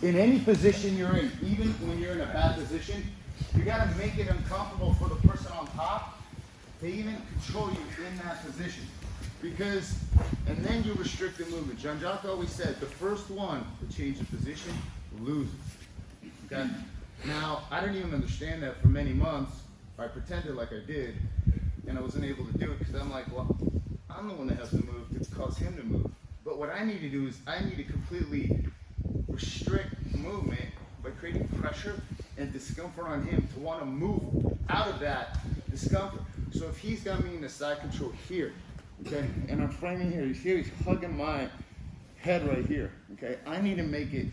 in any position you're in, even when you're in a bad position, you got to make it uncomfortable for the person on top to even control you in that position. Because, and then you restrict the movement. Jean-Jacques always said, the first one to change the position loses. Okay? Now, I didn't even understand that for many months. I pretended like I did, and I wasn't able to do it because I'm like, well, I'm the one that has to move to cause him to move. But what I need to do is I need to completely restrict movement by creating pressure and discomfort on him to want to move out of that discomfort. So if he's got me in the side control here, okay, and I'm framing here, he's hugging my head right here, okay, I need to make it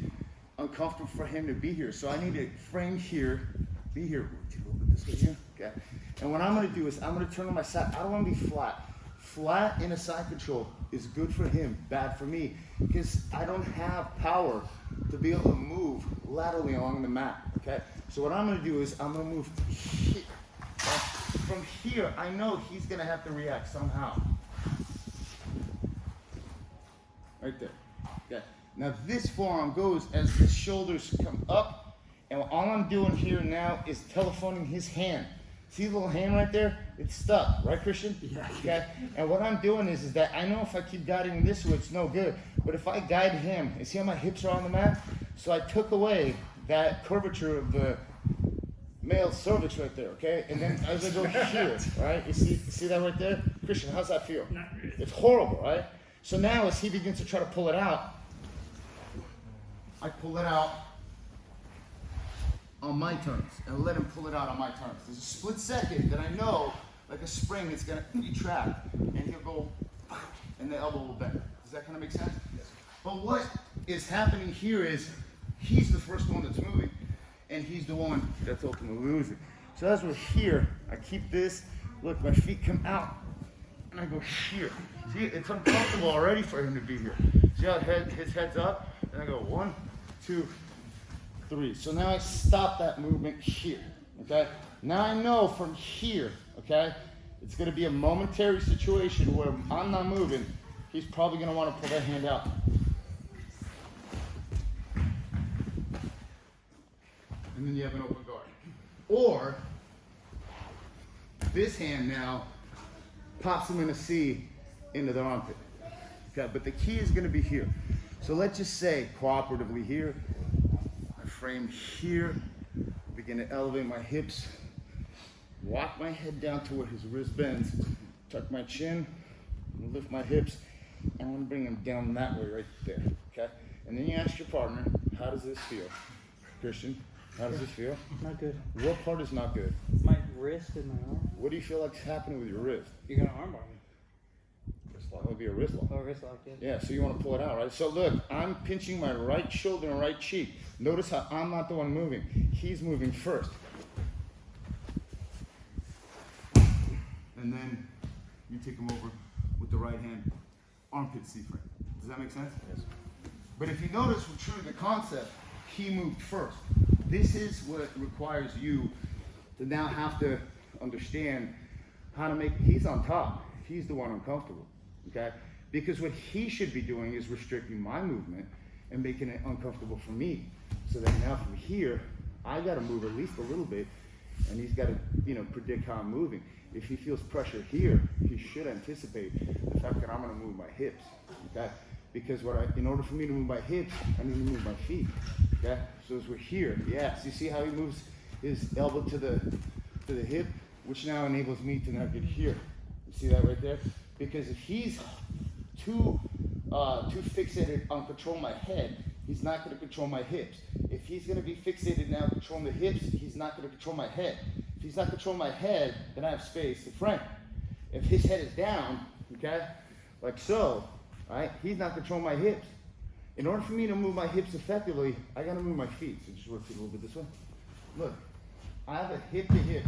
uncomfortable for him to be here. So I need to frame here, be here, a little bit this way here, okay. And what I'm going to do is I'm going to turn on my side. I don't want to be flat. Flat in a side control is good for him, bad for me, because I don't have power to be able to move laterally along the mat, okay? So what I'm going to do is I'm going to move here. From here, I know he's going to have to react somehow. Right there, okay? Now this forearm goes as the shoulders come up, and all I'm doing here now is telephoning his hand. See the little hand right there? It's stuck, right, Christian? Yeah. Okay. And what I'm doing is that I know if I keep guiding this way, it's no good. But if I guide him, and see how my hips are on the mat? So I took away that curvature of the male cervix right there, okay? And then as I go here, right? You see that right there? Christian, how's that feel? Not good. It's horrible, right? So now as he begins to try to pull it out, I pull it out on my turns and let him pull it out on my turns. There's a split second that I know, like a spring, it's gonna be trapped, and he'll go, and the elbow will bend. Does that kind of make sense? Yes. But what is happening here is he's the first one that's moving, and he's the one that's ultimately losing. So as we're here, I keep this. Look, my feet come out, and I go here. See, it's uncomfortable already for him to be here. See how his head's up, and I go 1, 2, 3. So now I stop that movement here, okay? Now I know from here, okay, it's gonna be a momentary situation where I'm not moving. He's probably gonna wanna pull that hand out. And then you have an open guard. Or, this hand now pops him in a C into the armpit, okay? But the key is gonna be here. So let's just say, cooperatively here, frame here, begin to elevate my hips, walk my head down to where his wrist bends, tuck my chin, lift my hips, and I'm gonna bring him down that way right there, okay? And then you ask your partner, how does this feel? Christian, how does this feel? Not good. What part is not good? My wrist and my arm. What do you feel like's happening with your wrist? You're gonna armbar me. That would be a wrist lock. Oh, wrist lock, yeah. Yeah, so you want to pull it out, right? So look, I'm pinching my right shoulder and right cheek. Notice how I'm not the one moving. He's moving first. And then you take him over with the right hand, armpit C-frame. Does that make sense? Yes. But if you notice, true to the concept, he moved first. This is what requires you to now have to understand how to make, he's on top. He's the one uncomfortable. Okay? Because what he should be doing is restricting my movement and making it uncomfortable for me. So that now from here, I got to move at least a little bit, and he's got to, predict how I'm moving. If he feels pressure here, he should anticipate the fact that I'm going to move my hips. Okay? Because in order for me to move my hips, I need to move my feet. Okay? So as we're here, yes, you see how he moves his elbow to the hip, which now enables me to now get here. You see that right there? Because if he's too fixated on controlling my head, he's not going to control my hips. If he's going to be fixated now controlling the hips, he's not going to control my head. If he's not controlling my head, then I have space to frame. If his head is down, okay, like so, right, he's not controlling my hips. In order for me to move my hips effectively, I got to move my feet. So just rotate a little bit this way. Look, I have a hip-to-hip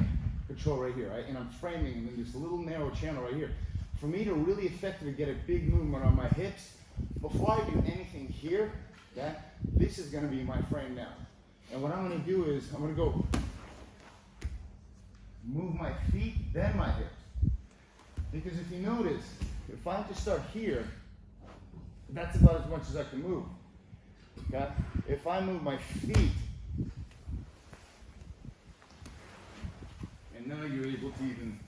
control right here, right, and I'm framing in this little narrow channel right here. For me to really effectively get a big movement on my hips, before I do anything here, okay, this is going to be my frame now. And what I'm going to do is I'm going to go move my feet, then my hips. Because if you notice, if I just start here, that's about as much as I can move. Okay? If I move my feet, and now you're able to even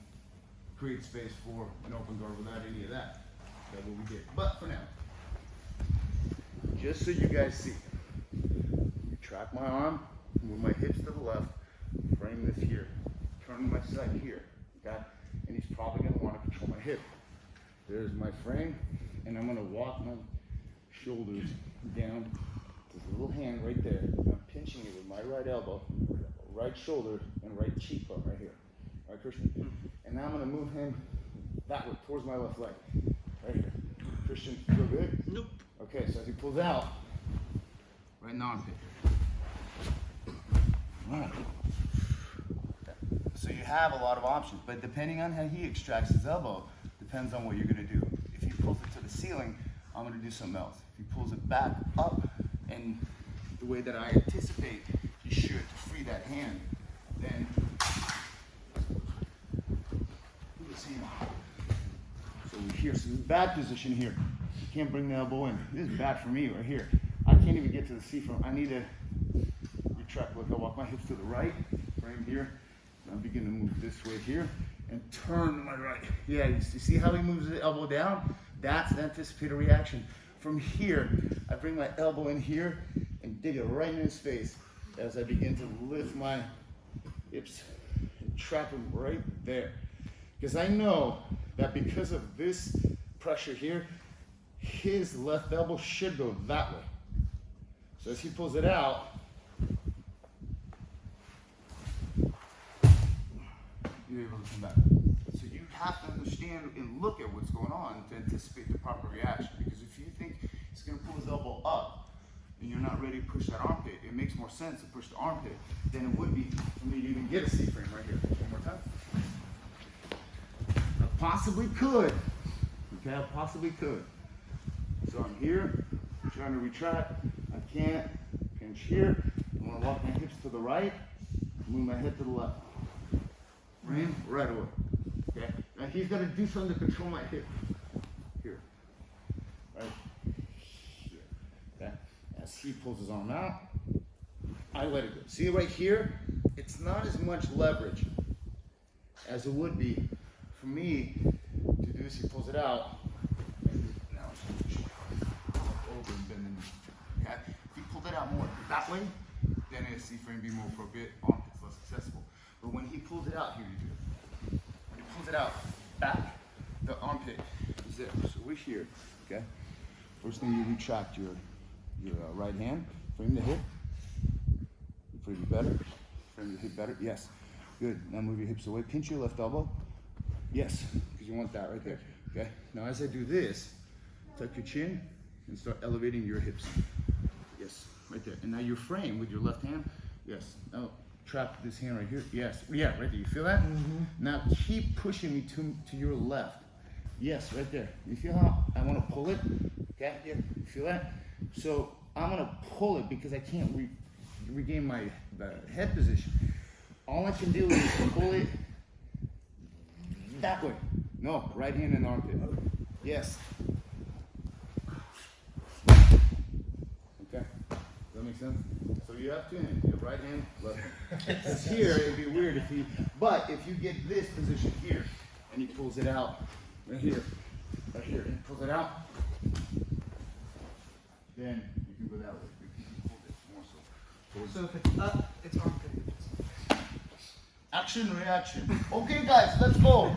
create space for an open guard without any of that. That's what we did. But for now, just so you guys see, track my arm, move my hips to the left, frame this here, turn my side here, okay? And he's probably gonna wanna control my hip. There's my frame, and I'm gonna walk my shoulders down to this little hand right there. I'm pinching it with my right elbow, right shoulder, and right cheekbone right here. All right, Christian? And now I'm gonna move him that way, towards my left leg, right here. Christian, feel good? Nope. Okay, so as he pulls out, right in the armpit. All right. So you have a lot of options, but depending on how he extracts his elbow, depends on what you're gonna do. If he pulls it to the ceiling, I'm gonna do something else. If he pulls it back up, and the way that I anticipate he should to free that hand, then so we're here. So this is bad position here. You can't bring the elbow in. This is bad for me right here. I can't even get to the C-frame. I need to retract. Look, I walk my hips to the right, frame here. I begin to move this way here and turn to my right. Yeah, you see how he moves the elbow down? That's the anticipated reaction. From here, I bring my elbow in here and dig it right in his face as I begin to lift my hips and trap him right there. Because I know that because of this pressure here, his left elbow should go that way. So as he pulls it out, you're able to come back. So you have to understand and look at what's going on to anticipate the proper reaction. Because if you think he's going to pull his elbow up and you're not ready to push that armpit, it makes more sense to push the armpit than it would be for me to even get a C-frame right here. One more time. I possibly could. Okay, I possibly could. So I'm here, trying to retract. I can't. Pinch here. I'm going to walk my hips to the right, move my head to the left. Frame right away. Okay? Now he's going to do something to control my hip. Here. Right? Here. Okay? As he pulls his arm out, I let it go. See right here? It's not as much leverage as it would be for me to do this. He pulls it out. And now it's over and bend the knee. Okay? If he pulled it out more that way, then a C-frame be more appropriate. Armpit's less accessible. But when he pulls it out, here you do it. When he pulls it out, back, the armpit is there. So we're here, okay? First thing you retract your right hand, frame the hip. Frame it better. Frame your hip better. Yes. Good. Now move your hips away. Pinch your left elbow. Yes, because you want that right there. Okay? Now as I do this, tuck your chin and start elevating your hips. Yes, right there. And now your frame with your left hand. Yes. Now trap this hand right here. Yes. Yeah, right there. You feel that? Mm-hmm. Now keep pushing me to your left. Yes, right there. You feel how I want to pull it? Okay? Yeah. You feel that? So I'm going to pull it because I can't regain my head position. All I can do is pull it that way. No, right hand in the armpit. Yes. Okay. Does that make sense? So you have two hands. You have right hand, left hand. Because here it'd be weird if he. But if you get this position here and he pulls it out right here, and he pulls it out, then you can go that way. You can hold it more so. So if it's up, it's armpit. Action, reaction. Okay, guys, let's go.